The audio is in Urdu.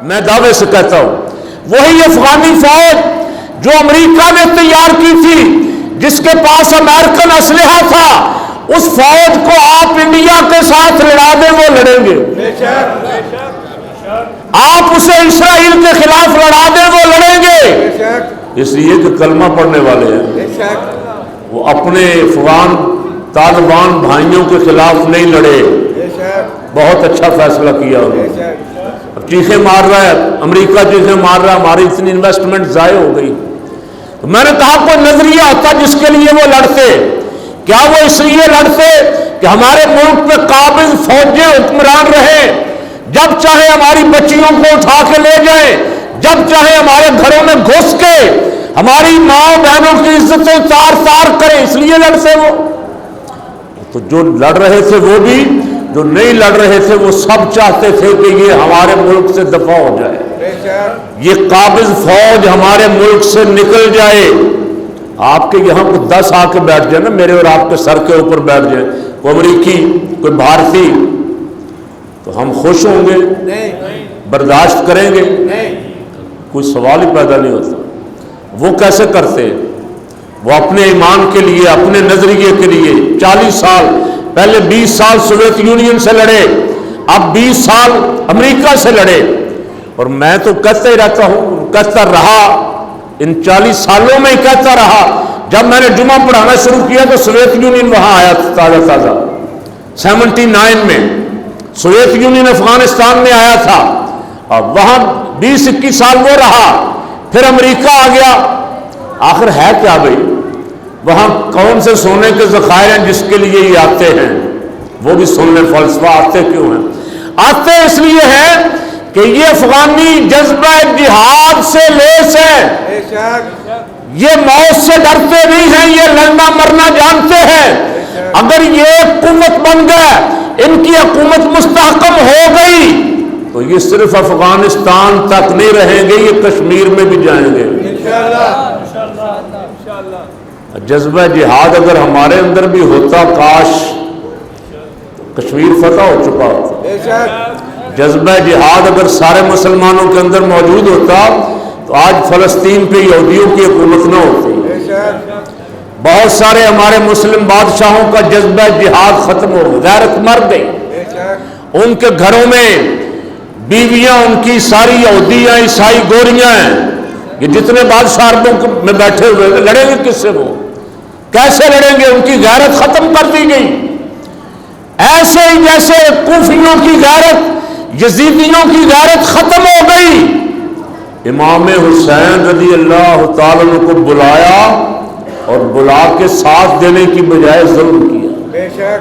میں دعوے سے کہتا ہوں وہی افغانی فوج جو امریکہ نے تیار کی تھی، جس کے پاس امریکن اسلحہ تھا، اس فوج کو آپ انڈیا کے ساتھ لڑا دیں وہ لڑیں گے، آپ اسے اسرائیل کے خلاف لڑا دیں وہ لڑیں گے، اس لیے کہ کلمہ پڑھنے والے ہیں، وہ اپنے افغان طالبان بھائیوں کے خلاف نہیں لڑے، بہت اچھا فیصلہ کیا انہوں نے۔ اب چیخیں مار رہا ہے امریکہ، چیخیں مار رہا ہے ہماری اتنی انویسٹمنٹ ضائع ہو گئی، تو میں نے کہا کوئی نظریہ ہوتا جس کے لیے وہ لڑتے، کیا وہ اس لیے لڑتے کہ ہمارے ملک میں قابض فوجیں حکمران رہے، جب چاہے ہماری بچیوں کو اٹھا کے لے جائیں، جب چاہے ہمارے گھروں میں گھس کے ہماری ماں بہنوں کی عزتیں تار تار کریں، اس لیے لڑتے وہ؟ تو جو لڑ رہے تھے وہ بھی، جو نہیں لڑ رہے تھے وہ سب چاہتے تھے کہ یہ ہمارے ملک سے دفع ہو جائے، یہ قابض فوج ہمارے ملک سے نکل جائے۔ آپ کے یہاں کوئی 10 آ کے بیٹھ جائے نا، میرے اور آپ کے سر کے اوپر بیٹھ جائے، کوئی امریکی کوئی بھارتی، تو ہم خوش ہوں گے؟ برداشت کریں گے؟ کوئی سوال ہی پیدا نہیں ہوتا۔ وہ کیسے کرتے؟ وہ اپنے ایمان کے لیے، اپنے نظریے کے لیے 40 سال، پہلے 20 سال سوویت یونین سے لڑے، اب 20 سال امریکہ سے لڑے، اور میں تو کہتا ہی رہتا ہوں، کہتا رہا، ان 40 سالوں میں ہی کہتا رہا۔ جب میں نے جمعہ پڑھانا شروع کیا تو سوویت یونین وہاں آیا تھا، تازہ 79 میں سوویت یونین افغانستان میں آیا تھا، اور وہاں 20-21 سال وہ رہا، پھر امریکہ آ گیا۔ آخر ہے کیا بھائی؟ وہاں کون سے سونے کے ذخائر ہیں جس کے لیے یہ آتے ہیں؟ وہ بھی سن لیں فلسفہ۔ آتے کیوں ہیں؟ آتے اس لیے ہیں کہ یہ افغانی جذبہ جہاد سے لیس ہے، یہ موت سے ڈرتے نہیں ہیں، یہ لڑنا مرنا جانتے ہیں۔ اگر یہ قوت بن گئے، ان کی حکومت مستحکم ہو گئی، تو یہ صرف افغانستان تک نہیں رہیں گے، یہ کشمیر میں بھی جائیں گے جذبہ جہاد اگر ہمارے اندر بھی ہوتا، کاش کشمیر فتح ہو چکا ہوتا۔ جذبہ جہاد اگر سارے مسلمانوں کے اندر موجود ہوتا تو آج فلسطین پہ یہودیوں کی حکومت نہ ہوتی۔ بہت سارے ہمارے مسلم بادشاہوں کا جذبہ جہاد ختم ہو گیا، غیرت مر گئی، ان کے گھروں میں بیویاں ان کی ساری یہودیاں، عیسائی، گوریاں ہیں۔ یہ جتنے بادشاہ عربوں میں بیٹھے ہوئے لڑیں گے کس سے؟ وہ کیسے لڑیں گے؟ ان کی غیرت ختم کر دی گئی، ایسے ہی جیسے کوفیوں کی غیرت، یزیدیوں کی غیرت ختم ہو گئی۔ امام حسین رضی اللہ تعالیٰ عنہ کو بلایا اور بلا کے ساتھ دینے کی بجائے ظلم کیا۔